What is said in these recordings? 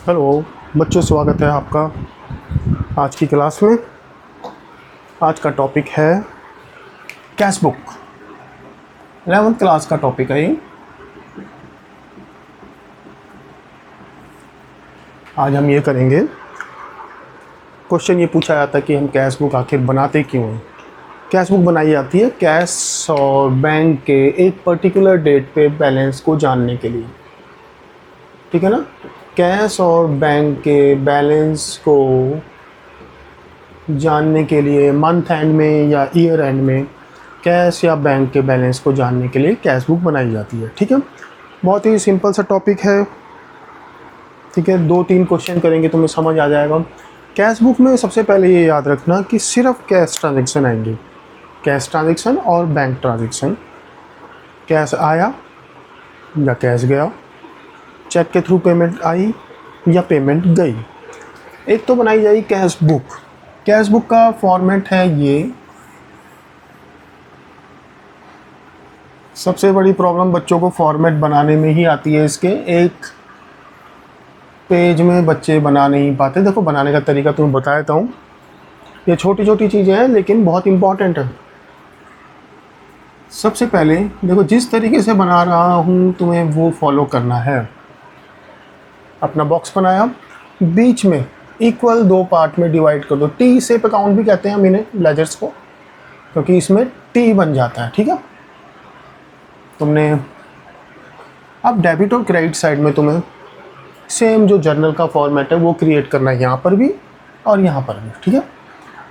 Hello बच्चों, स्वागत है आपका आज की क्लास में। आज का टॉपिक है कैश बुक। 11th क्लास का टॉपिक है ये। आज हम ये करेंगे, क्वेश्चन ये पूछा जाता है कि हम कैश बुक आखिर बनाते क्यों हैं। कैश बुक बनाई जाती है कैश और बैंक के एक पर्टिकुलर डेट पे बैलेंस को जानने के लिए, ठीक है ना। कैश और बैंक के बैलेंस को जानने के लिए मंथ एंड में या ईयर एंड में कैश या बैंक के बैलेंस को जानने के लिए कैश बुक बनाई जाती है, ठीक है। बहुत ही सिंपल सा टॉपिक है, ठीक है। 2-3 क्वेश्चन करेंगे तो हमें समझ आ जाएगा। कैश बुक में सबसे पहले ये याद रखना कि सिर्फ कैश ट्रांजैक्शन आएंगे, कैश ट्रांजैक्शन और बैंक ट्रांजैक्शन। कैश आया या कैश गया, चेक के थ्रू पेमेंट आई या पेमेंट गई। एक तो बनाई जाएगी कैश बुक। कैश बुक का फॉर्मेट है ये। सबसे बड़ी प्रॉब्लम बच्चों को फॉर्मेट बनाने में ही आती है। इसके एक पेज में बच्चे बना नहीं पाते। देखो, बनाने का तरीका तुम्हें बता देता हूँ। ये छोटी छोटी चीज़ें हैं लेकिन बहुत इम्पॉर्टेंट है। सबसे पहले देखो, जिस तरीके से बना रहा हूँ तुम्हें वो फॉलो करना है। अपना बॉक्स बनाया, बीच में इक्वल 2 पार्ट में डिवाइड कर दो। टी शेप अकाउंट भी कहते हैं हम इन्हें, लेजर्स को, क्योंकि इसमें टी बन जाता है, ठीक है। तुमने अब डेबिट और क्रेडिट साइड में तुम्हें सेम जो जर्नल का फॉर्मेट है वो क्रिएट करना है, यहाँ पर भी और यहाँ पर भी, ठीक है।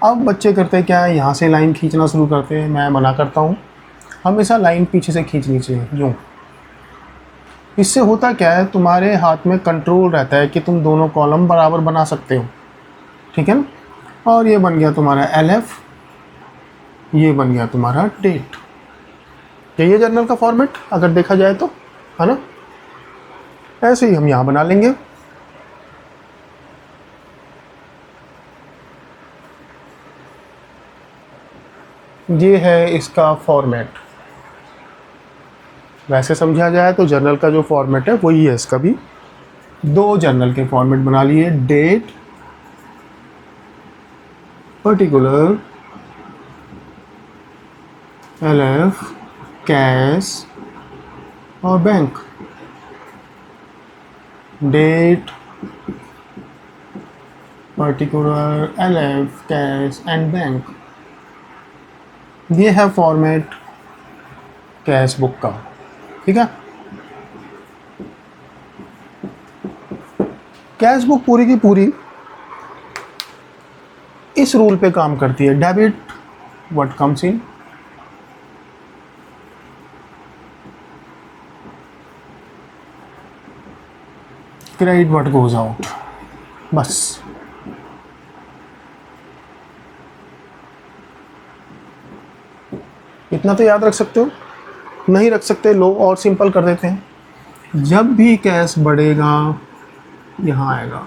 अब बच्चे करते हैं क्या है, यहाँ से लाइन खींचना शुरू करते हैं। मैं मना करता हूँ, हमेशा लाइन पीछे से खींचनी चाहिए, यूँ। इससे होता क्या है, तुम्हारे हाथ में कंट्रोल रहता है कि तुम दोनों कॉलम बराबर बना सकते हो, ठीक है ना। और ये बन गया तुम्हारा LF, ये बन गया तुम्हारा डेट। ये जर्नल का फॉर्मेट अगर देखा जाए तो, है ना। ऐसे ही हम यहाँ बना लेंगे। ये है इसका फॉर्मेट। वैसे समझा जाए तो जर्नल का जो फॉर्मेट है वही है इसका भी। 2 जर्नल के फॉर्मेट बना लिए, डेट, पर्टिकुलर, LF, कैश और bank. Date, particular, LF, cash and bank. ये है फॉर्मेट कैश बुक का, ठीक है। कैश बुक पूरी की पूरी इस रूल पे काम करती है। Debit what comes in, credit what goes out, बस। इतना तो याद रख सकते हो। नहीं रख सकते, लो और सिंपल कर देते हैं। जब भी कैश बढ़ेगा यहाँ आएगा।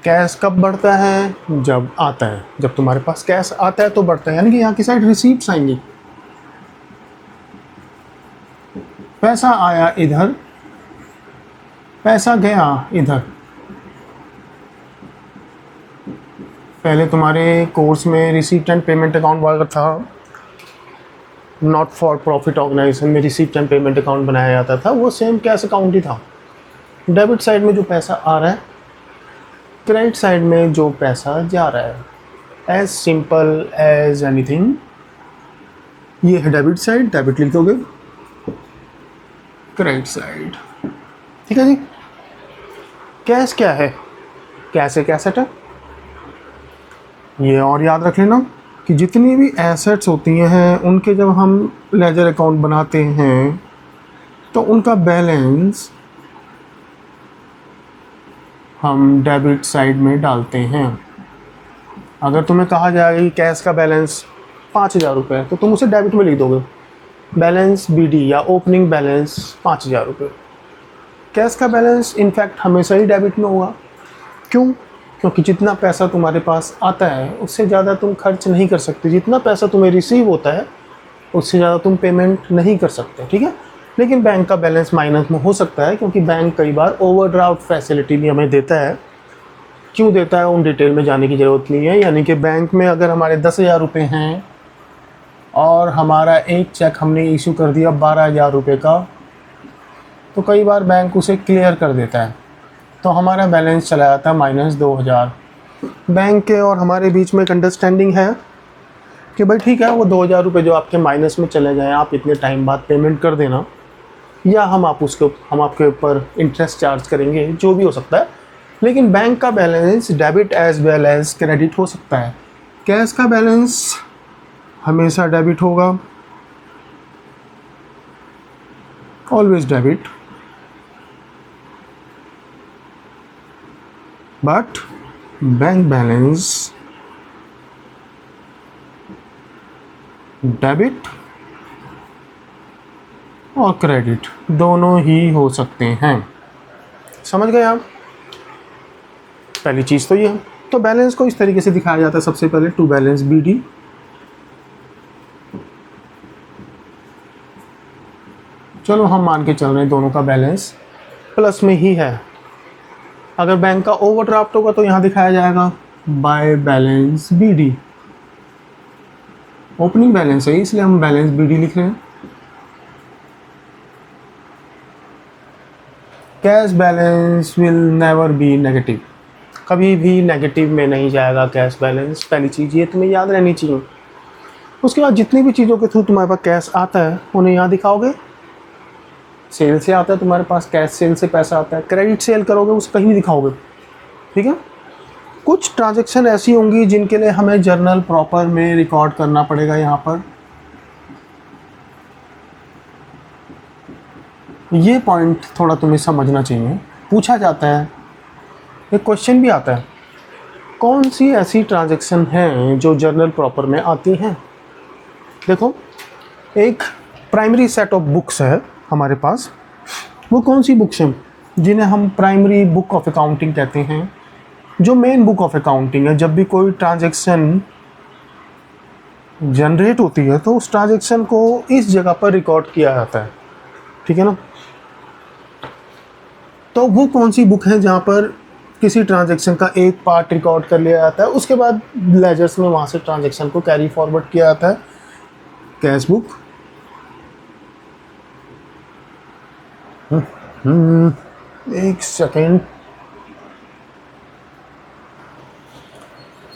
कैश कब बढ़ता है, जब आता है। जब तुम्हारे पास कैश आता है तो बढ़ता है, यानी कि यहाँ की साइड रिसीप्ट्स आएंगी। पैसा आया इधर, पैसा गया इधर। पहले तुम्हारे कोर्स में रिसीप्ट एंड पेमेंट अकाउंट वाला था, नॉट फॉर प्रॉफिट ऑर्गेनाइजेशन में रिसीप्ट एंड पेमेंट अकाउंट बनाया जाता था। वो सेम कैश अकाउंट ही था। डेबिट साइड में जो पैसा आ रहा है, क्रेडिट साइड में जो पैसा जा रहा है। As simple as anything. ये है डेबिट साइड, डेबिट लिख दोगे, क्रेडिट साइड, ठीक है जी। कैश क्या है, कैश एक एसेट है। ये और याद रख लेना कि जितनी भी एसेट्स होती हैं उनके जब हम लेजर अकाउंट बनाते हैं तो उनका बैलेंस हम डेबिट साइड में डालते हैं। अगर तुम्हें कहा जाएगा कि कैश का बैलेंस 5,000 रुपये तो तुम उसे डेबिट में लिख दोगे, बैलेंस BD या ओपनिंग बैलेंस 5,000 रुपये। कैश का बैलेंस इनफैक्ट हमेशा ही डेबिट में होगा। क्यों? क्योंकि जितना पैसा तुम्हारे पास आता है उससे ज़्यादा तुम खर्च नहीं कर सकते। जितना पैसा तुम्हें रिसीव होता है उससे ज़्यादा तुम पेमेंट नहीं कर सकते, ठीक है। लेकिन बैंक का बैलेंस माइनस में हो सकता है, क्योंकि बैंक कई बार ओवरड्राफ्ट फैसिलिटी भी हमें देता है। क्यों देता है उन डिटेल में जाने की ज़रूरत नहीं है। यानी कि बैंक में अगर हमारे 10,000 रुपये हैं और हमारा एक चेक हमने इशू कर दिया 12,000 रुपये का, तो कई बार बैंक उसे क्लियर कर देता है, तो हमारा बैलेंस चला जाता है -2,000। बैंक के और हमारे बीच में एक अंडरस्टैंडिंग है कि भाई ठीक है, वो 2,000 रुपये जो आपके माइनस में चले गए आप इतने टाइम बाद पेमेंट कर देना, या हम आपके ऊपर इंटरेस्ट चार्ज करेंगे, जो भी हो सकता है। लेकिन बैंक का balance debit as well as credit हो सकता है। कैश का बैलेंस हमेशा डेबिट होगा, always debit, but bank balance debit और क्रेडिट दोनों ही हो सकते हैं। समझ गए आप? पहली चीज़ तो ये है। तो बैलेंस को इस तरीके से दिखाया जाता है। सबसे पहले टू बैलेंस BD, चलो हम मान के चल रहे हैं दोनों का बैलेंस प्लस में ही है। अगर बैंक का ओवरड्राफ्ट होगा तो यहाँ दिखाया जाएगा by balance BD। Opening balance है इसलिए हम बैलेंस BD लिख रहे हैं। Cash balance will never be negative, कभी भी नेगेटिव में नहीं जाएगा कैश बैलेंस। पहली चीज़ ये तुम्हें याद रहनी चाहिए। उसके बाद जितनी भी चीज़ों के थ्रू तुम्हारे पास कैश आता है उन्हें यहाँ दिखाओगे। सेल से आता है तुम्हारे पास कैश, सेल से पैसा आता है। क्रेडिट सेल करोगे उसे कहीं भी दिखाओगे, ठीक है। कुछ ट्रांजैक्शन ऐसी होंगी जिनके लिए हमें जर्नल प्रॉपर में रिकॉर्ड करना पड़ेगा। यहाँ पर ये पॉइंट थोड़ा तुम्हें समझना चाहिए। पूछा जाता है, एक क्वेश्चन भी आता है, कौन सी ऐसी ट्रांजैक्शन हैं जो जर्नल प्रॉपर में आती हैं। देखो, एक प्राइमरी सेट ऑफ बुक्स है हमारे पास। वो कौन सी बुक्स हैं जिन्हें हम प्राइमरी बुक ऑफ अकाउंटिंग कहते हैं। जो मेन बुक ऑफ अकाउंटिंग है, जब भी कोई ट्रांजैक्शन जनरेट होती है तो उस ट्रांजैक्शन को इस जगह पर रिकॉर्ड किया जाता है, ठीक है ना। तो वो कौन सी बुक है जहाँ पर किसी ट्रांजैक्शन का एक पार्ट रिकॉर्ड कर लिया जाता है, उसके बाद लेजर्स में वहाँ से ट्रांजैक्शन को कैरी फॉरवर्ड किया जाता है। कैश बुक, एक second,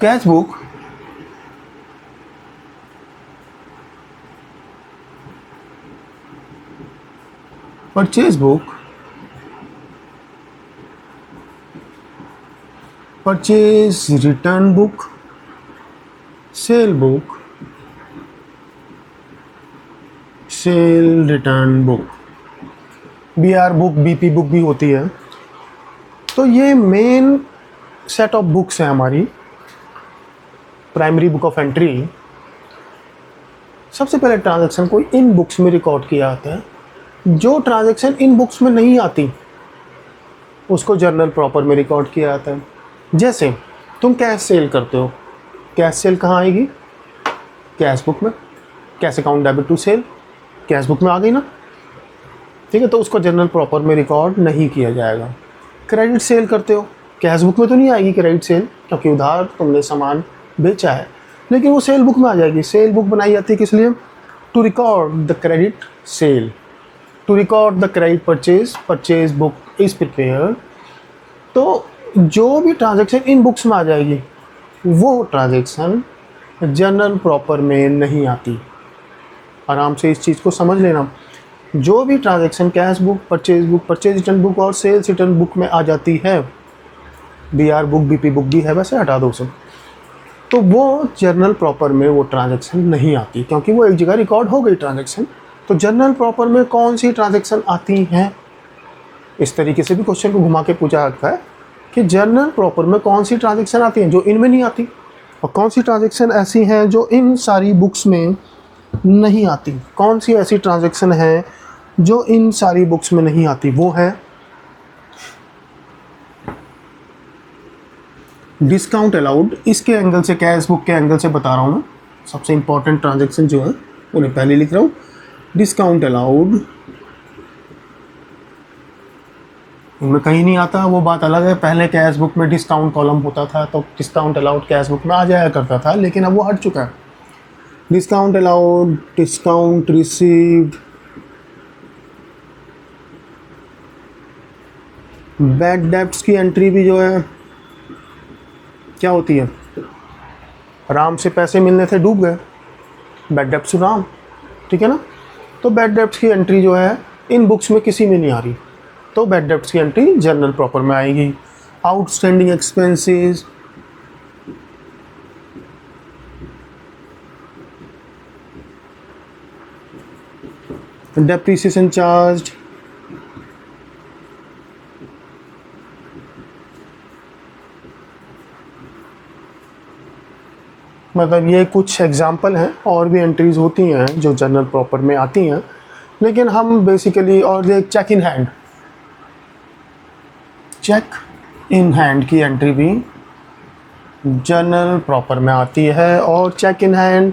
cash book purchase book, purchase return book, cell book, cell return book, BR book, BP book भी होती है। तो ये मेन सेट ऑफ बुक्स हैं हमारी प्राइमरी बुक ऑफ एंट्री। सबसे पहले ट्रांजैक्शन को इन बुक्स में रिकॉर्ड किया जाता है। जो ट्रांजैक्शन इन बुक्स में नहीं आती उसको जर्नल प्रॉपर में रिकॉर्ड किया जाता है। जैसे तुम कैश सेल करते हो, कैश सेल कहाँ आएगी? कैश बुक में। Cash account debit to sale cash book में आ गई ना, ठीक है। तो उसको जर्नल प्रॉपर में रिकॉर्ड नहीं किया जाएगा। क्रेडिट सेल करते हो, कैश बुक में तो नहीं आएगी क्रेडिट सेल, क्योंकि उधार तुमने सामान बेचा है, लेकिन वो सेल बुक में आ जाएगी। सेल बुक बनाई जाती है किस लिए? To record the credit sale, to record the credit purchase, purchase book is prepare. तो जो भी ट्रांजैक्शन इन बुक्स में आ जाएगी वो ट्रांजैक्शन जर्नल प्रॉपर में नहीं आती। आराम से इस चीज़ को समझ लेना। जो भी transaction cash book, purchase return book और सेल्स रिटर्न बुक में आ जाती है, BR बुक, BP बुक भी है वैसे, हटा दो उसे, तो वो जर्नल प्रॉपर में वो ट्रांजैक्शन नहीं आती, क्योंकि वो एक जगह रिकॉर्ड हो गई ट्रांजैक्शन। तो जर्नल प्रॉपर में कौन सी ट्रांजैक्शन आती हैं, इस तरीके से भी क्वेश्चन को घुमा के पूछा जाता है कि जर्नल प्रॉपर में कौन सी ट्रांजैक्शन आती हैं जो इनमें नहीं आती, और कौन सी ट्रांजैक्शन ऐसी हैं जो इन सारी बुक्स में नहीं आती। कौन सी ऐसी ट्रांजैक्शन है जो इन सारी बुक्स में नहीं आती? वो है डिस्काउंट अलाउड। इसके एंगल से, कैश बुक के एंगल से बता रहा हूँ मैं। सबसे इंपॉर्टेंट ट्रांजैक्शन जो है उन्हें पहले लिख रहा हूँ। डिस्काउंट अलाउड उनमें कहीं नहीं आता, वो बात अलग है। पहले कैश बुक में डिस्काउंट कॉलम होता था तो डिस्काउंट अलाउड कैश बुक में आ जाया करता था, लेकिन अब वो हट चुका है। Discount allowed, discount received, bad debts की एंट्री भी जो है क्या होती है, राम से पैसे मिलने थे डूब गए, बैड डेब्ट्स राम, ठीक है ना। तो बैड डेब्ट्स की एंट्री जो है इन बुक्स में किसी में नहीं आ रही, तो बैड डेब्ट्स की एंट्री जर्नल प्रॉपर में आएगी। आउटस्टैंडिंग एक्सपेंसेस, डेप्रिसिएशन चार्ज, मतलब ये कुछ एग्जाम्पल हैं, और भी एंट्रीज होती हैं जो जर्नल प्रॉपर में आती हैं, लेकिन हम बेसिकली, और एक cheque in hand, cheque in hand की एंट्री भी जर्नल प्रॉपर में आती है, और cheque in hand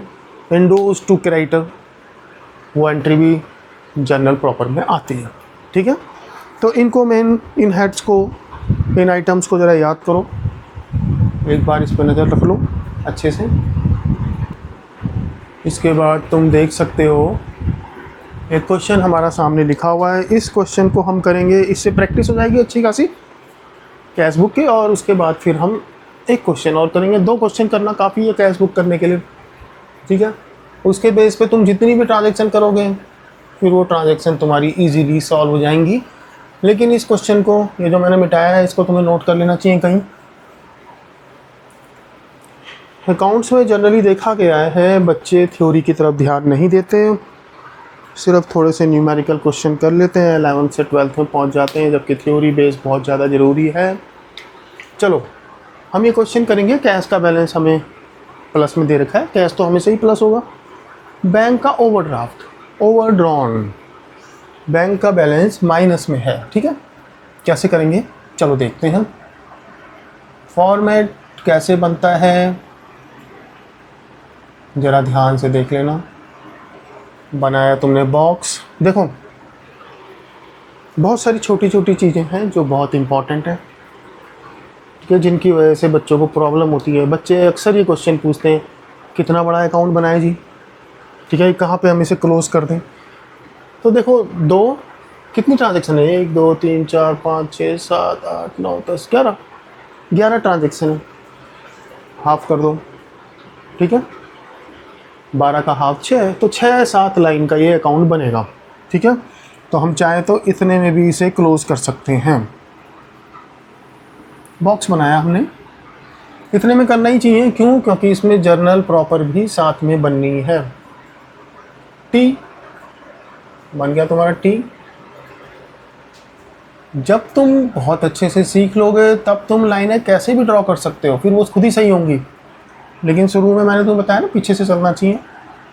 endorse to creditor, वो एंट्री भी जर्नल प्रॉपर में आती है, ठीक है। तो इनको मेन, इन हेड्स को, इन आइटम्स को ज़रा याद करो, एक बार इस पर नज़र रख लो अच्छे से। इसके बाद तुम देख सकते हो एक क्वेश्चन हमारा सामने लिखा हुआ है, इस क्वेश्चन को हम करेंगे, इससे प्रैक्टिस हो जाएगी अच्छी खासी कैश बुक की, और उसके बाद फिर हम एक क्वेश्चन और करेंगे। 2 क्वेश्चन करना काफ़ी है कैश बुक करने के लिए, ठीक है। उसके बेस पे तुम जितनी भी ट्रांजैक्शन करोगे फिर वो ट्रांजैक्शन तुम्हारी इजीली सॉल्व हो जाएंगी। लेकिन इस क्वेश्चन को, ये जो मैंने मिटाया है, इसको तुम्हें नोट कर लेना चाहिए कहीं। अकाउंट्स में जनरली देखा गया है बच्चे थ्योरी की तरफ ध्यान नहीं देते, सिर्फ थोड़े से न्यूमेरिकल क्वेश्चन कर लेते हैं, 11th से 12th में पहुंच जाते हैं, जबकि थ्योरी बेस बहुत ज़्यादा ज़रूरी है। चलो हम ये क्वेश्चन करेंगे। कैश का बैलेंस हमें प्लस में दे रखा है, कैश तो हमेशा ही प्लस होगा। बैंक का ओवरड्राफ्ट, ओवरड्रॉन, बैंक का बैलेंस माइनस में है, ठीक है। कैसे करेंगे चलो देखते हैं। फॉर्मेट कैसे बनता है ज़रा ध्यान से देख लेना। बनाया तुमने बॉक्स, देखो बहुत सारी छोटी छोटी चीज़ें हैं जो बहुत इम्पॉर्टेंट है, ठीक है, जिनकी वजह से बच्चों को प्रॉब्लम होती है। बच्चे अक्सर ये क्वेश्चन पूछते हैं कितना बड़ा अकाउंट बनाए जी, ठीक है, कहाँ पे हम इसे क्लोज़ कर दें। तो देखो कितनी ट्रांजेक्शन है, 1 2 3 4 5 6 7 8 9 10 11 ट्रांजेक्शन है, हाफ कर दो, ठीक है। 12 का हाफ 6, तो 6-7 लाइन का ये अकाउंट बनेगा, ठीक है। तो हम चाहें तो इतने में भी इसे क्लोज़ कर सकते हैं। बॉक्स बनाया हमने, इतने में करना ही चाहिए, क्यों, क्योंकि इसमें जर्नल प्रॉपर भी साथ में बननी है। टी बन गया तुम्हारा टी। जब तुम बहुत अच्छे से सीख लोगे तब तुम लाइनें कैसे भी ड्रॉ कर सकते हो, फिर वो खुद ही सही होंगी। लेकिन शुरू में मैंने तुम्हें बताया ना, पीछे से चलना चाहिए।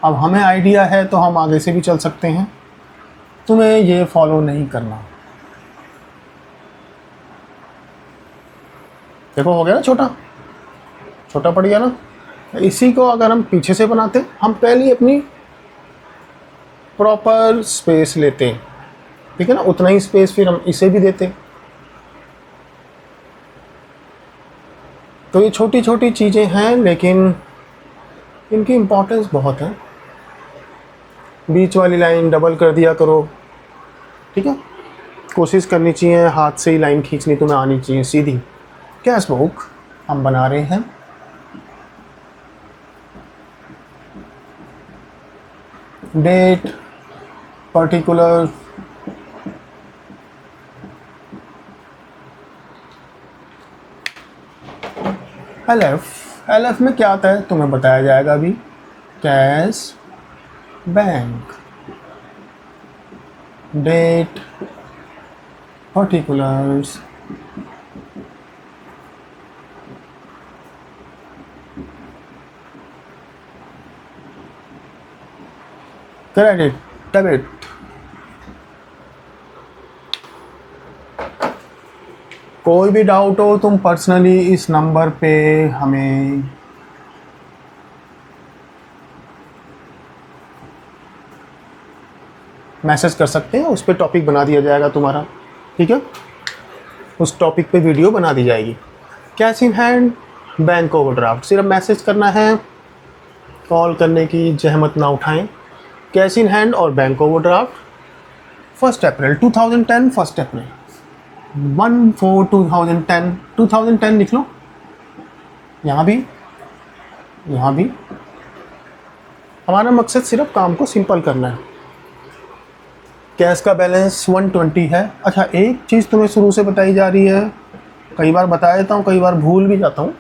अब हमें आइडिया है तो हम आगे से भी चल सकते हैं, तुम्हें ये फॉलो नहीं करना। देखो हो गया ना, छोटा छोटा पड़ गया ना। इसी को अगर हम पीछे से बनाते, हम पहले अपनी प्रॉपर स्पेस लेते, ठीक है ना, उतना ही स्पेस फिर हम इसे भी देते। तो ये छोटी छोटी चीज़ें हैं, लेकिन इनकी इम्पोर्टेंस बहुत है। बीच वाली लाइन डबल कर दिया करो, ठीक है। कोशिश करनी चाहिए हाथ से ही लाइन खींचनी तुम्हें आनी चाहिए सीधी। कैश बुक हम बना रहे हैं, डेट, पर्टिकुलर, एलएफ में क्या आता है तुम्हें बताया जाएगा अभी। Cash bank, date, particulars, credit, debit. कोई भी डाउट हो तुम पर्सनली इस नंबर पे हमें मैसेज कर सकते हैं, उस पर टॉपिक बना दिया जाएगा तुम्हारा, ठीक है। उस टॉपिक पे वीडियो बना दी जाएगी। Cash in hand, bank overdraft, सिर्फ मैसेज करना है, कॉल करने की जहमत ना उठाएं। कैश इन हैंड और बैंक ओवरड्राफ्ट 1 अप्रैल 2010, 1 अप्रैल 1/4/2010, 2010 लिख लो, यहाँ भी यहाँ भी। हमारा मकसद सिर्फ काम को सिंपल करना है। कैश का बैलेंस 120 है। अच्छा, एक चीज़ तुम्हें शुरू से बताई जा रही है, कई बार बता देता हूँ, कई बार भूल भी जाता हूँ।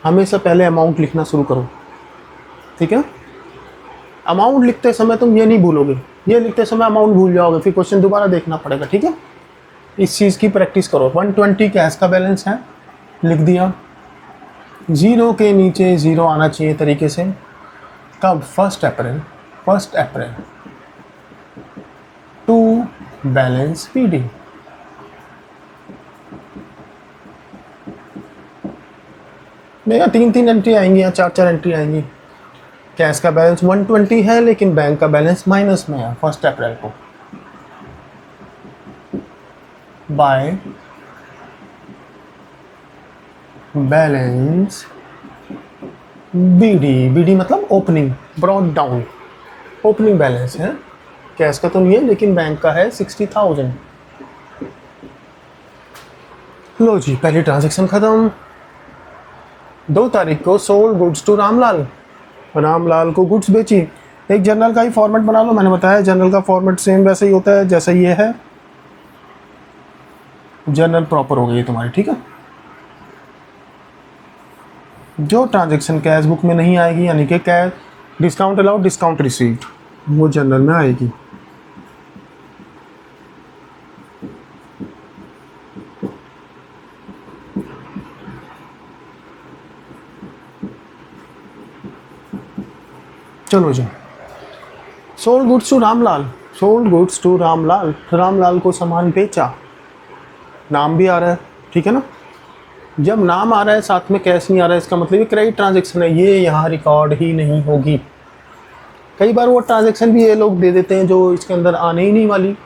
हमेशा पहले अमाउंट लिखना शुरू करो, ठीक है। अमाउंट लिखते समय तुम ये नहीं भूलोगे, ये लिखते समय अमाउंट भूल जाओगे, फिर क्वेश्चन दोबारा देखना पड़ेगा, ठीक है। इस चीज़ की प्रैक्टिस करो। 120 कैश का बैलेंस है, लिख दिया। 0 के नीचे 0 आना चाहिए तरीके से। कब? 1 अप्रैल, 1 अप्रैल टू बैलेंस पीडी। मेरा 3 एंट्री आएंगी या 4 एंट्री आएंगी। कैश का बैलेंस 120 है, लेकिन बैंक का बैलेंस माइनस में है 1 अप्रैल को। बाय बैलेंस बीडी, बीडी मतलब opening, brought down, opening balance है। कैश का तो नहीं है, लेकिन बैंक का है 60,000। लो जी, पहली ट्रांजैक्शन खत्म। 2 तारीख को sold goods to Ramlal, Ramlal को गुड्स बेची। एक जर्नल का ही फॉर्मेट बना लो, मैंने बताया जर्नल का फॉर्मेट सेम वैसे ही होता है जैसा ये है। जर्नल प्रॉपर हो गई तुम्हारी, ठीक है। जो ट्रांजैक्शन कैश बुक में नहीं आएगी, यानी कि cash discount allowed, discount received, वो जर्नल में आएगी। चलो जी, sold goods to Ramlal, sold goods to Ramlal, Ramlal को सामान बेचा। नाम भी आ रहा है, ठीक है ना। जब नाम आ रहा है साथ में कैश नहीं आ रहा है, इसका मतलब ये क्रेडिट ट्रांजैक्शन है, ये यहाँ रिकॉर्ड ही नहीं होगी। कई बार वो ट्रांजैक्शन भी ये लोग दे देते हैं जो इसके अंदर आने ही नहीं वाली।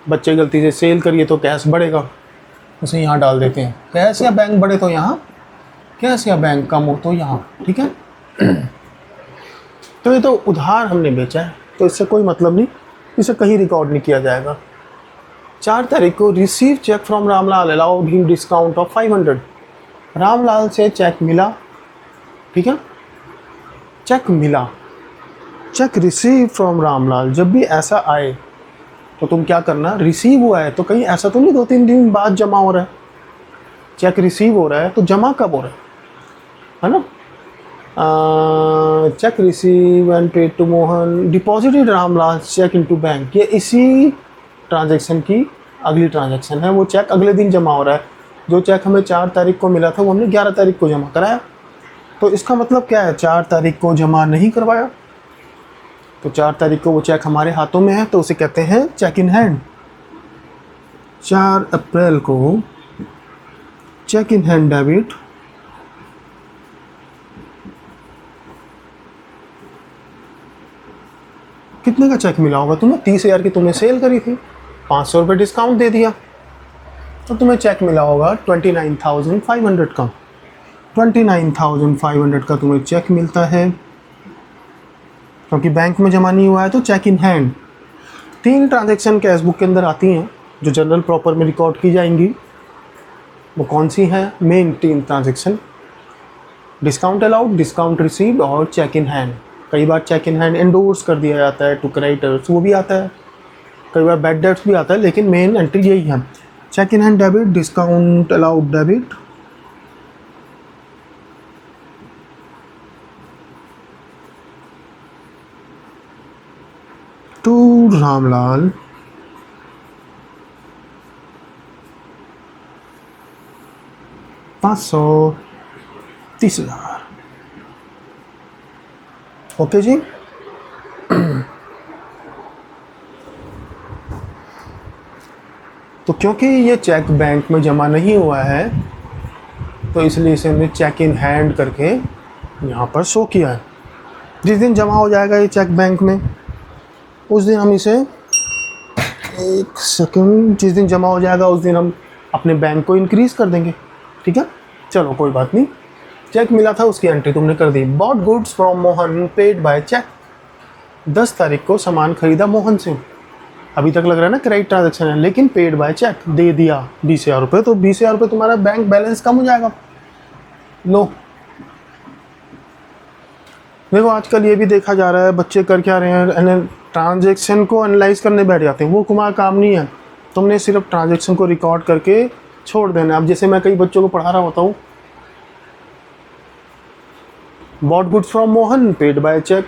बच्चे गलती से सेल करिए तो कैश बढ़ेगा, उसे यहाँ डाल देते हैं। कैश या बैंक बढ़े तो यहाँ, कैश या बैंक कम हो तो यहाँ, ठीक है। तो ये तो उधार हमने बेचा है, तो इससे कोई मतलब नहीं, इसे कहीं रिकॉर्ड नहीं किया जाएगा। 4 तारीख को receive cheque from Ramlal, allowed him discount of 500। Ramlal से चेक मिला, ठीक है, चेक मिला, चेक रिसीव फ्रॉम रामलाल। जब भी ऐसा आए तो तुम क्या करना, रिसीव हुआ है तो कहीं ऐसा तो नहीं 2-3 दिन बाद जमा हो रहा है। चेक रिसीव हो रहा है तो जमा कब हो रहा है ना। Cheque receive and paid to Mohan, deposited Ramlal cheque into bank, ये इसी ट्रांजैक्शन की अगली ट्रांजैक्शन है। वो चेक अगले दिन जमा हो रहा है। जो चेक हमें 4 तारीख को मिला था वो हमने 11 तारीख को जमा कराया। तो इसका मतलब क्या है, 4 तारीख को जमा नहीं करवाया, तो 4 तारीख को वो चेक हमारे हाथों में है, तो उसे कहते हैं चेक इन हैंड। 4 अप्रैल को चेक इन हैंड डेबिट, कितने का चेक मिला होगा तुम्हें, 30,000 की तुमने सेल करी थी, 500 रुपये डिस्काउंट दे दिया, तो तुम्हें चेक मिला होगा 29,500 का। 29,500 का तुम्हें चेक मिलता है, क्योंकि बैंक में जमा नहीं हुआ है तो cheque in hand. 3 transaction cash book के अंदर आती हैं जो जनरल प्रॉपर में रिकॉर्ड की जाएंगी। वो कौन सी हैं? Main 3 transaction, discount allowed, discount received और चेक इन हैंड। कई बार चेक इन हैंड एंडोर्स कर दिया जाता है टू क्रेडिटर्स, वो भी आता है, कई बार बैड डेट्स भी आता है, लेकिन मेन एंट्री यही है, cheque in hand debit, discount allowed debit, to Ramlal, $530,000। Okay ji. तो क्योंकि ये चेक बैंक में जमा नहीं हुआ है तो इसलिए इसे हमने चेक इन हैंड करके यहाँ पर शो किया है। जिस दिन जमा हो जाएगा ये चेक बैंक में, उस दिन हम इसे एक सेकंड, जिस दिन जमा हो जाएगा उस दिन हम अपने बैंक को इंक्रीज़ कर देंगे, ठीक है। चलो कोई बात नहीं, चेक मिला था उसकी एंट्री तुमने कर दी। Bought goods from Mohan paid by cheque, 10 तारीख को सामान खरीदा मोहन से, अभी तक लग रहा है ना क्रेडिट ट्रांजेक्शन है, लेकिन पेड बाय चेक दे दिया 20,000 रुपये, तो 20,000 रुपये तुम्हारा बैंक बैलेंस कम हो जाएगा। लो देखो आजकल ये भी देखा जा रहा है, बच्चे कर क्या रहे हैं, ट्रांजेक्शन को एनालाइज करने बैठ जाते हैं, वो तुम्हारा काम नहीं है, तुमने सिर्फ ट्रांजेक्शन को रिकॉर्ड करके छोड़ देना। अब जैसे मैं कई बच्चों को पढ़ा रहा होता हूँ, bought goods from Mohan paid by cheque,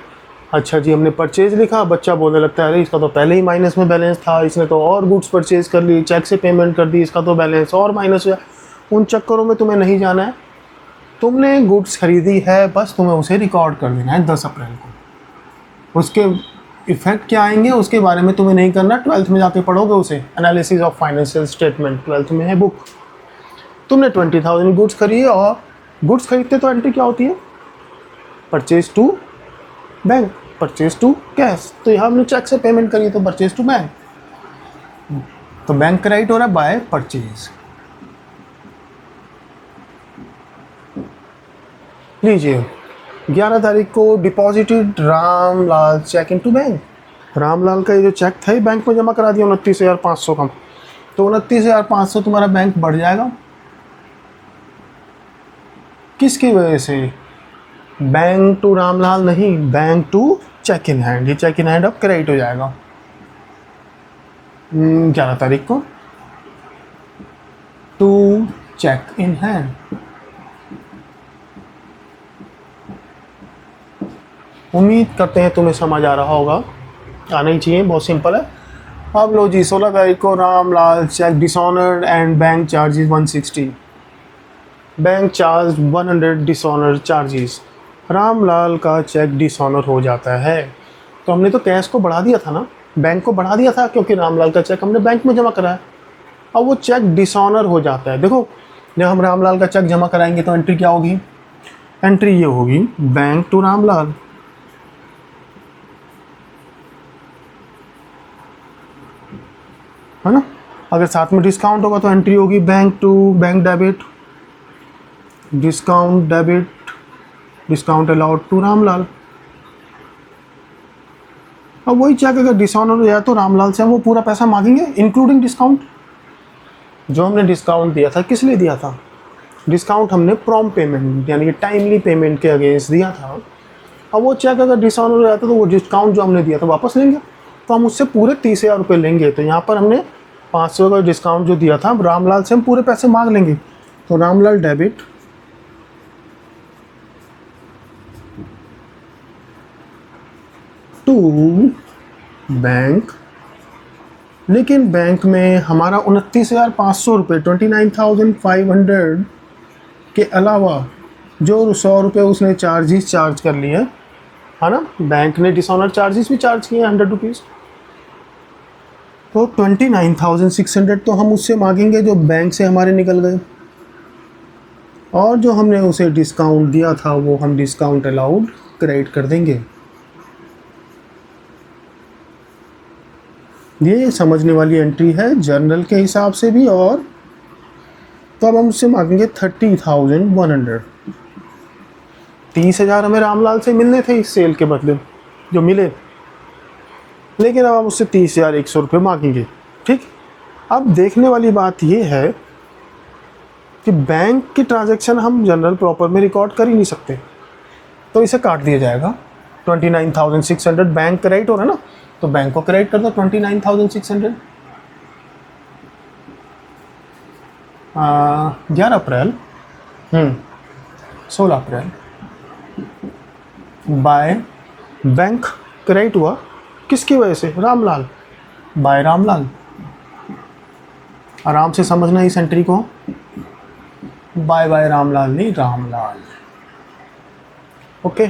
अच्छा जी हमने परचेज लिखा, बच्चा बोलने लगता है अरे इसका तो पहले ही माइनस में बैलेंस था, इसने तो और गुड्स परचेज कर ली, चेक से पेमेंट कर दी, इसका तो बैलेंस और माइनस हुआ। उन चक्करों में तुम्हें नहीं जाना है, तुमने गुड्स खरीदी है, बस तुम्हें उसे रिकॉर्ड कर देना है 10 अप्रैल को। उसके इफेक्ट क्या आएंगे उसके बारे में तुम्हें नहीं करना, 12th में जाके पढ़ोगे उसे, analysis of financial statement 12th में है बुक। तुमने 20,000 गुड्स खरीदे, और गुड्स खरीदते तो एंट्री क्या होती है, purchase to bank, purchase to cash, तो यहाँ हमने चेक से पेमेंट करी तो परचेज टू बैंक, तो बैंक क्रेडिट हो रहा है बाय परचेज। लीजिए 11 तारीख को deposited Ramlal cheque into bank, Ramlal का ये जो चेक था बैंक में जमा करा दिया 29,500 का, तो 29,500 तुम्हारा बैंक बढ़ जाएगा। किसकी वजह से, bank to Ramlal no, bank to cheque in hand, ये चेक इन हैंड अब क्रेडिट हो जाएगा 11 तारीख को टू चेक इन हैंड। उम्मीद करते हैं तुम्हें समझ आ रहा होगा, आना ही चाहिए, बहुत सिंपल है। अब लो जी 16 तारीख को Ramlal cheque dishonoured and bank charges 160, bank charge 100 dishonour charges, Ramlal का चेक डिसऑनर हो जाता है। तो हमने तो कैश को बढ़ा दिया था ना, बैंक को बढ़ा दिया था, क्योंकि रामलाल का चेक हमने बैंक में जमा कराया, अब वो चेक डिसऑनर हो जाता है। देखो जब हम रामलाल का चेक जमा कराएंगे तो एंट्री क्या होगी, एंट्री ये होगी बैंक टू रामलाल, है ना। अगर साथ में डिस्काउंट होगा तो एंट्री होगी bank to bank debit, discount debit, discount allowed to Ramlal. अब वही चेक अगर डिस्काउंट हो जाए तो रामलाल से हम वो पूरा पैसा मांगेंगे इंक्लूडिंग डिस्काउंट। जो हमने डिस्काउंट दिया था किस लिए दिया था, डिस्काउंट हमने प्रॉम्प्ट पेमेंट यानी कि टाइमली पेमेंट के अगेंस्ट दिया था। अब वो चेक अगर डिस्काउंट हो जाता तो वो डिस्काउंट जो हमने दिया था वापस लेंगे, तो हम उससे पूरे 30,000 रुपये लेंगे। तो यहाँ पर हमने 500 का डिस्काउंट जो दिया था रामलाल से हम पूरे पैसे मांग लेंगे। तो रामलाल डेबिट टू बैंक, लेकिन बैंक में हमारा 29,500 रुपये 29,500 के अलावा जो 100 रुपये उसने चार्जेस चार्ज कर लिए है ना, बैंक ने डिसऑनर चार्जेस भी चार्ज किए 100 रुपीज़, तो 29,600 तो हम उससे मांगेंगे जो बैंक से हमारे निकल गए, और जो हमने उसे डिस्काउंट दिया था वो हम डिस्काउंट अलाउड क्रेडिट कर देंगे। ये समझने वाली एंट्री है जर्नल के हिसाब से भी। और तो अब हम उससे मांगेंगे 30,100, 30,000 हमें रामलाल से मिलने थे इस सेल के बदले जो मिले, लेकिन अब हम उससे 30,100 रुपये मांगेंगे। ठीक, अब देखने वाली बात ये है कि बैंक की ट्रांजैक्शन हम जनरल प्रॉपर में रिकॉर्ड कर ही नहीं सकते, तो इसे काट दिया जाएगा। 29,600 बैंक क्रेडिट हो रहा है ना, तो बैंक को क्रेडिट कर दो 29,600। 11 अप्रैल 16 अप्रैल बाय बैंक क्रेडिट हुआ, किसकी वजह से, रामलाल, बाय रामलाल। आराम से समझना इस एंट्री को, बाय बाय रामलाल नहीं रामलाल। ओके,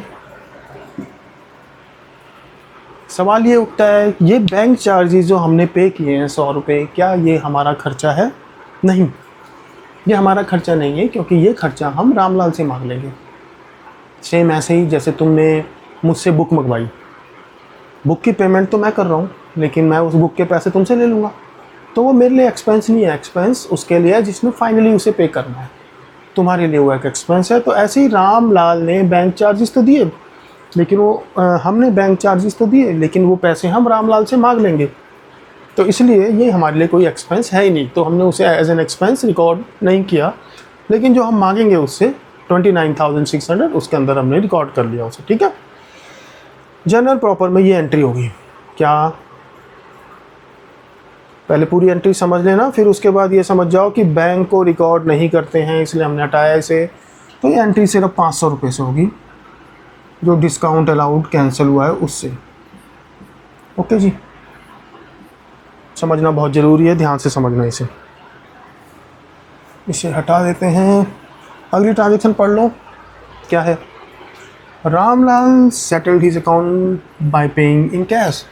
सवाल ये उठता है ये बैंक चार्जेस जो हमने पे किए हैं 100 रुपये, क्या ये हमारा खर्चा है? नहीं, ये हमारा खर्चा नहीं है, क्योंकि ये खर्चा हम रामलाल से मांग लेंगे। सेम ऐसे ही जैसे तुमने मुझसे बुक मंगवाई, बुक की पेमेंट तो मैं कर रहा हूँ, लेकिन मैं उस बुक के पैसे तुमसे ले लूँगा। तो वो मेरे लिए एक्सपेंस नहीं है, एक्सपेंस उसके लिए है जिसने फाइनली उसे पे करना है। तुम्हारे लिए वो एक एक्सपेंस है। तो ऐसे ही रामलाल ने बैंक चार्जेस तो दिए, लेकिन वो हमने बैंक चार्जेस तो दिए, लेकिन वो पैसे हम रामलाल से मांग लेंगे। तो इसलिए ये हमारे लिए कोई एक्सपेंस है ही नहीं, तो हमने उसे एज एन एक्सपेंस रिकॉर्ड नहीं किया। लेकिन जो हम मांगेंगे उससे 29,600 उसके अंदर हमने रिकॉर्ड कर लिया उसे। ठीक है, जनरल प्रॉपर में ये एंट्री होगी क्या? पहले पूरी एंट्री समझ लेना, फिर उसके बाद ये समझ जाओ कि बैंक को रिकॉर्ड नहीं करते हैं इसलिए हमने हटाया इसे। तो ये एंट्री सिर्फ 500 रुपये से होगी, जो डिस्काउंट अलाउड कैंसिल हुआ है उससे। ओके जी, समझना बहुत ज़रूरी है, ध्यान से समझना इसे। इसे हटा देते हैं। अगली ट्रांजेक्शन पढ़ लो, क्या है? Ramlal settled his account by paying in cash.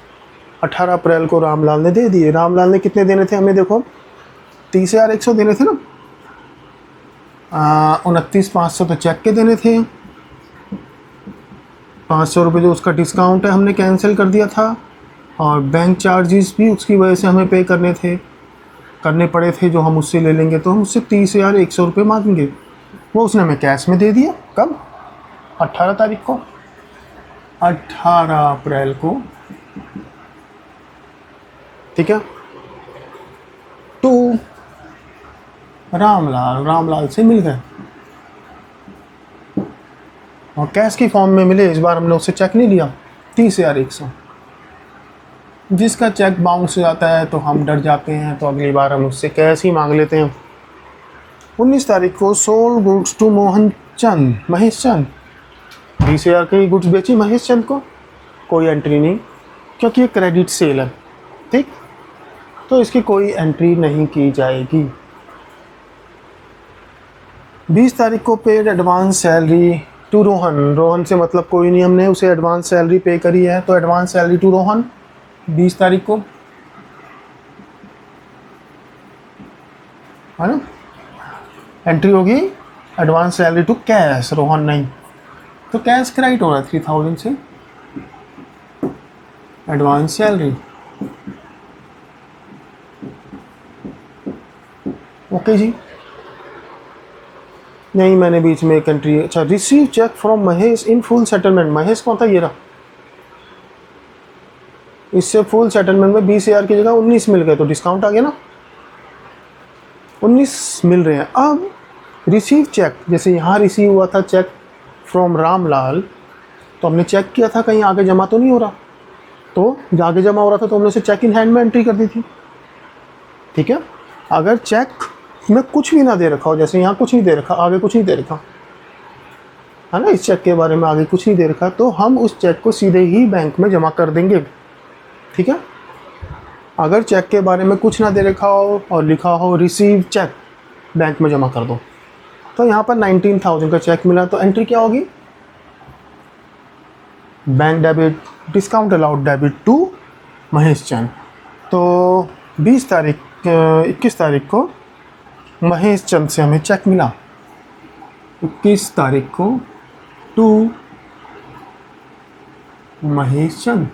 18 अप्रैल को रामलाल ने दे दिए। रामलाल ने कितने देने थे हमें? देखो 30,100 देने थे ना, 29,500 तो चेक के देने थे। 500 रुपये जो उसका डिस्काउंट है हमने कैंसिल कर दिया था, और बैंक चार्जेस भी उसकी वजह से हमें पे करने पड़े थे, जो हम उससे ले लेंगे। तो हम उससे 30,100 रुपये मांगेंगे। वो उसने हमें कैश में दे दिया। कब? 18 तारीख को, 18 अप्रैल को। ठीक है, तो रामलाल से मिल गए और कैश की फॉर्म में मिले। इस बार हमने उससे चेक नहीं लिया। 30,100। जिसका चेक बाउंस हो जाता है तो हम डर जाते हैं, तो अगली बार हम उससे कैश ही मांग लेते हैं। 19 तारीख को सोल्ड गुड्स टू महेश चंद। 20,000 की गुड्स बेची महेश चंद को। कोई एंट्री नहीं, क्योंकि ये क्रेडिट सेल है। ठीक, तो इसकी कोई एंट्री नहीं की जाएगी। 20 तारीख को paid advance salary to Rohan. Rohan से मतलब कोई नहीं, हमने उसे एडवांस सैलरी पे करी है, तो एडवांस सैलरी टू रोहन 20 तारीख को, है ना। एंट्री होगी advance salary to cash, Rohan नहीं। तो कैश क्रेडिट हो रहा है 3,000 से एडवांस सैलरी। ओके जी, नहीं मैंने बीच में एक एंट्री, अच्छा, receive cheque from Mahesh in full settlement. Mahesh कौन था? ये रहा। इससे फुल सेटलमेंट में 20,000 की जगह 19 मिल गए, तो डिस्काउंट आ गया ना, 19 मिल रहे हैं। अब रिसीव चेक, जैसे यहाँ रिसीव हुआ था चेक फ्रॉम रामलाल, तो हमने चेक किया था कहीं आगे जमा तो नहीं हो रहा, तो आगे जमा हो रहा था तो हमने उसे चेक इन हैंड में एंट्री कर दी थी। ठीक है, अगर चेक में कुछ भी ना दे रखा हो, जैसे यहाँ कुछ नहीं दे रखा, आगे कुछ नहीं दे रखा है ना, इस चेक के बारे में आगे कुछ नहीं दे रखा, तो हम उस चेक को सीधे ही बैंक में जमा कर देंगे। ठीक है, अगर चेक के बारे में कुछ ना दे रखा हो और लिखा हो रिसीव चेक, बैंक में जमा कर दो। तो यहाँ पर 19,000 का चेक मिला, तो एंट्री क्या होगी? Bank debit, discount allowed debit to Mahesh Chand. तो 21 तारीख को महेश चंद से हमें चेक मिला। 21 तारीख को टू महेश चंद।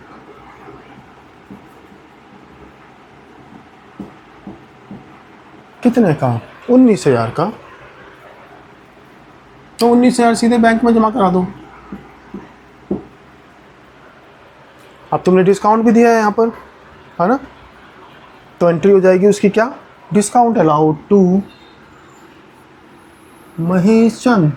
कितने का? 19,000 का। तो 19,000 सीधे बैंक में जमा करा दो। अब तुमने डिस्काउंट भी दिया है यहाँ पर, है ना, तो एंट्री हो जाएगी उसकी क्या? Discount allowed to Mahesh Chand.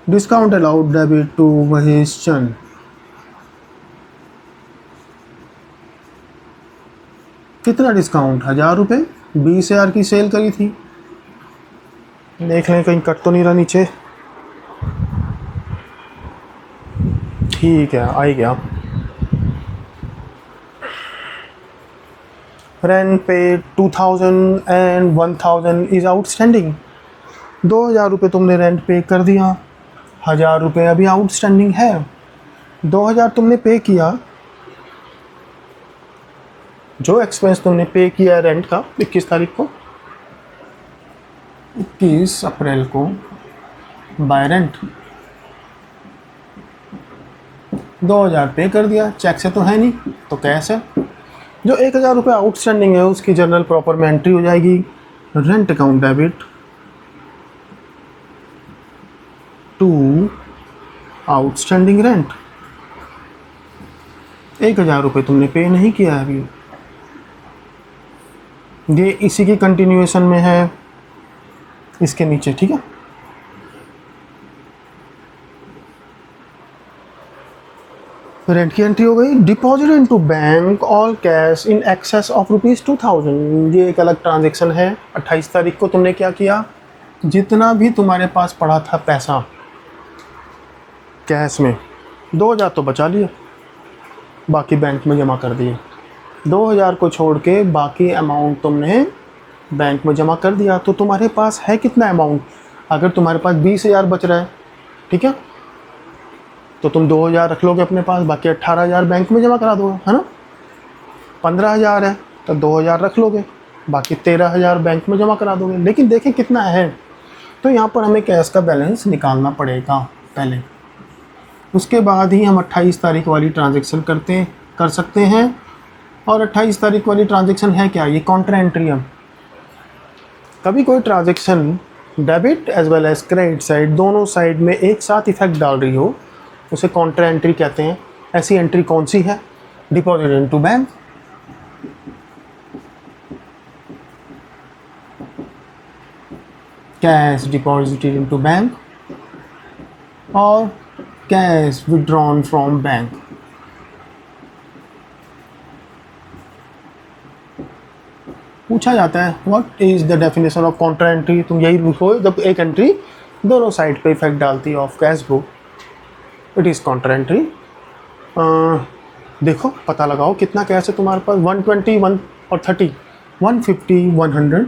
Discount allowed debit to Mahesh Chand. कितना डिस्काउंट? 1,000 रुपये। 20,000 की सेल करी थी। देख लें कहीं कट तो नहीं रहा नीचे। ठीक है, आ ही गया। रेंट पे 2,000 एंड 1,000 इज आउटस्टैंडिंग। 2,000 रुपये तुमने रेंट पे कर दिया, 1,000 रुपये अभी आउटस्टैंडिंग है। 2,000 तुमने पे किया, जो एक्सपेंस तुमने पे किया रेंट का 21 तारीख को, 21 अप्रैल को बाय रेंट 2000 पे कर दिया, चेक से तो है नहीं तो कैश है। जो 1000 रुपये आउटस्टैंडिंग है उसकी जनरल प्रॉपर में एंट्री हो जाएगी, rent account debit to outstanding rent. 1000 रुपये तुमने पे नहीं किया है अभी, ये इसी की कंटिन्यूएशन में है इसके नीचे, ठीक है। रेंट की एंट्री हो गई। Deposit into bank all cash in excess of ₹2000, ये एक अलग ट्रांजेक्शन है। 28 तारीख को तुमने क्या किया, जितना भी तुम्हारे पास पड़ा था पैसा कैश में, 2000 तो बचा लिया, बाकी बैंक में जमा कर दिए। 2000 को छोड़ के बाकी अमाउंट तुमने बैंक में जमा कर दिया। तो तुम्हारे पास है कितना अमाउंट, अगर तुम्हारे पास 20,000 बच रहा है, ठीक है, तो तुम 2000 रख लोगे अपने पास, बाकी 18,000 बैंक में जमा करा दोगे, है ना। 15,000 है तो 2000 रख लोगे, बाकी 13,000 बैंक में जमा करा दोगे। लेकिन देखें कितना है, तो यहाँ पर हमें कैश का बैलेंस निकालना पड़ेगा पहले, उसके बाद ही हम 28 तारीख वाली ट्रांजेक्शन कर सकते हैं। और 28 तारीख वाली ट्रांजेक्शन है क्या, ये कॉन्ट्रा एंट्री है। कभी कोई transaction debit as well as credit side दोनों साइड में एक साथ इफेक्ट डाल रही हो, उसे कॉन्ट्रा एंट्री कहते हैं। ऐसी एंट्री कौन सी है, deposit into bank, cash deposited into bank और कैश विड्रॉन फ्रॉम बैंक। पूछा जाता है what is the definition of Contra entry, तुम यही लिखो जब एक एंट्री दोनों साइड पे इफेक्ट डालती है of cash book, it is Contra entry. देखो पता लगाओ कितना कैश है तुम्हारे पास, 120 1 और 30, 150 100,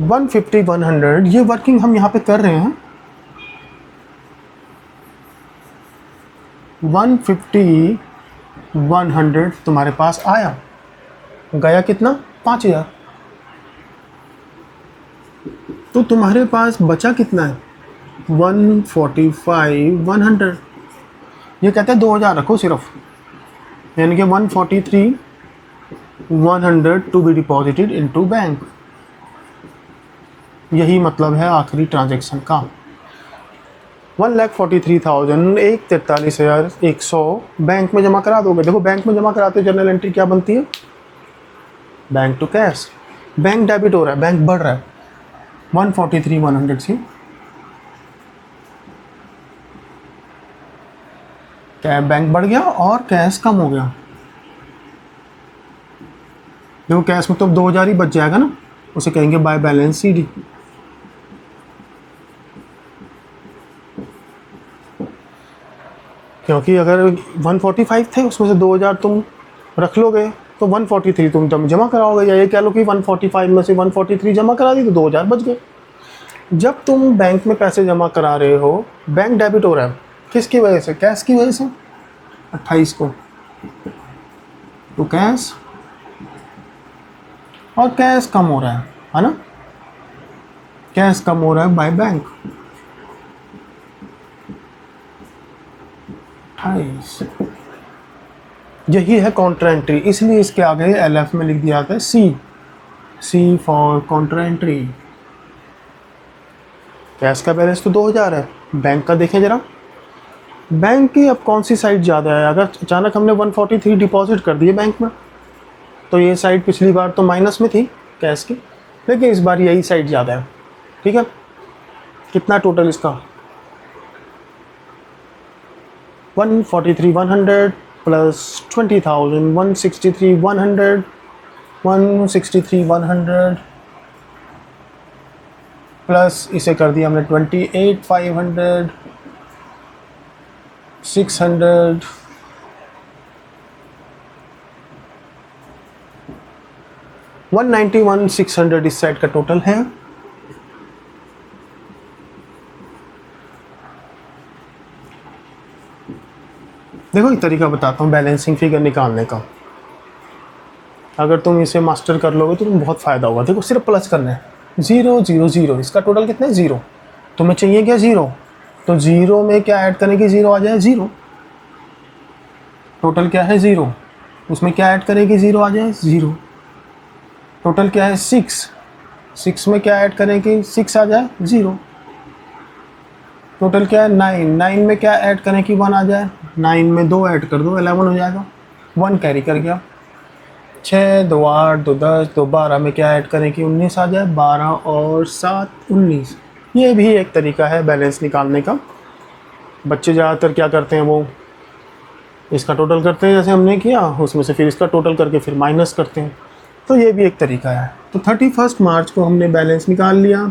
150 100, ये वर्किंग हम यहाँ पे कर रहे हैं। 150 100 तुम्हारे पास आया, गया कितना, 5000, तो तुम्हारे पास बचा कितना है, 145 100। ये कहते हैं 2000 रखो सिर्फ, यानी कि 143 100 to be deposited into bank. यही मतलब है आखिरी ट्रांजैक्शन का। 1,43,000 1,43,100 बैंक में जमा करा दोगे। देखो बैंक में जमा कराते जनरल एंट्री क्या बनती है, bank to cash. Bank debit हो रहा है, बैंक बढ़ रहा है 143 100 से, क्या बैंक बढ़ गया और कैश कम हो गया। देखो कैश में तो 2000 ही बच जाएगा ना, उसे कहेंगे बाय बैलेंस सीडी। क्योंकि अगर 145 थे उसमें से 2000 तुम रख लोगे तो 143 तुम जमा कराओगे, या ये कह लो कि 145 में से 143 जमा करा दी तो 2000 बच गए। जब तुम बैंक में पैसे जमा करा रहे हो, बैंक डेबिट हो रहा है, किसकी वजह से, कैश की वजह से। 28 को तो कैश, और कैश कम हो रहा है ना, कैश कम हो रहा है बाय बैंक। 28, यही है कॉन्ट्रा एंट्री, इसलिए इसके आगे LF में लिख दिया जाता है C for Contra entry. Cash का बैलेंस तो 2000 है, बैंक का देखें जरा, बैंक की अब कौन सी साइड ज़्यादा है। अगर अचानक हमने 143 डिपॉजिट कर दिए बैंक में, तो ये साइड पिछली बार तो माइनस में थी कैश की, लेकिन इस बार यही साइड ज़्यादा है, ठीक है। कितना टोटल इसका, 143 100 प्लस 20,000, 163 100, 163 100 प्लस इसे कर दिया हमने 28 500 600 191 600 इस साइड का टोटल है। देखो एक तरीका बताता हूँ बैलेंसिंग फिगर निकालने का, अगर तुम इसे मास्टर कर लोगे तो तुम्हें बहुत फ़ायदा होगा। देखो सिर्फ प्लस करना है, 0 0 0, इसका टोटल कितना है 0, तुम्हें चाहिए क्या 0, तो 0 में क्या ऐड करें कि 0 आ जाए 0। टोटल क्या है 0, उसमें क्या ऐड करें कि 0 आ जाए 0। टोटल क्या है 6 में क्या ऐड करें कि 6 आ जाए 0। टोटल क्या है 9 में क्या ऐड करें कि 1 आ जाए, 9 में 2 ऐड कर दो 11 हो जाएगा, 1 कैरी कर गया। 6 2 8 2 10 2 12 में क्या ऐड करें कि 19 आ जाए, 12 और 7 19। ये भी एक तरीका है बैलेंस निकालने का। बच्चे ज़्यादातर क्या करते हैं, वो इसका टोटल करते हैं जैसे हमने किया, उसमें से फिर इसका टोटल करके फिर माइनस करते हैं। तो ये भी एक तरीका है। तो 31 मार्च को हमने बैलेंस निकाल लिया।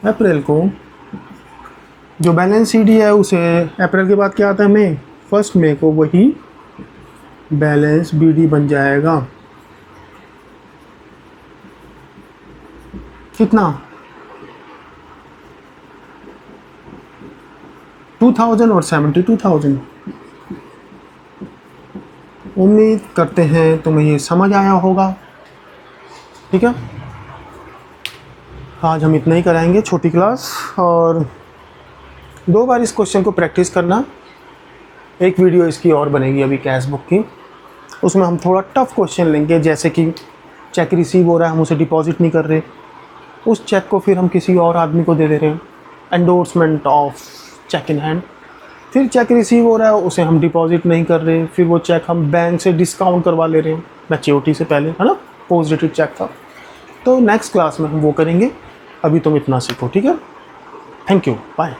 अप्रैल को जो बैलेंस CD है उसे, अप्रैल के बाद क्या आता है मई, 1 मई को वही बैलेंस BD बन जाएगा। कितना 2000 और 72,000। उम्मीद करते हैं तुम्हें ये समझ आया होगा। ठीक है, आज हम इतना ही कराएंगे छोटी क्लास, और 2 बार इस क्वेश्चन को प्रैक्टिस करना। एक वीडियो इसकी और बनेगी अभी कैश बुक की, उसमें हम थोड़ा टफ क्वेश्चन लेंगे, जैसे कि चेक रिसीव हो रहा है, हम उसे डिपॉजिट नहीं कर रहे, उस चेक को फिर हम किसी और आदमी को दे रहे हैं, endorsement of cheque in hand. फिर चेक रिसीव हो रहा है, उसे हम डिपॉजिट नहीं कर रहे, फिर वो चेक हम बैंक से डिस्काउंट करवा ले रहे हैं मैच्योरिटी से पहले, है ना, पोस्ट डेटेड चेक था। तो नेक्स्ट क्लास में हम वो करेंगे। अभी तुम इतना सीखो, ठीक है। Thank you, bye.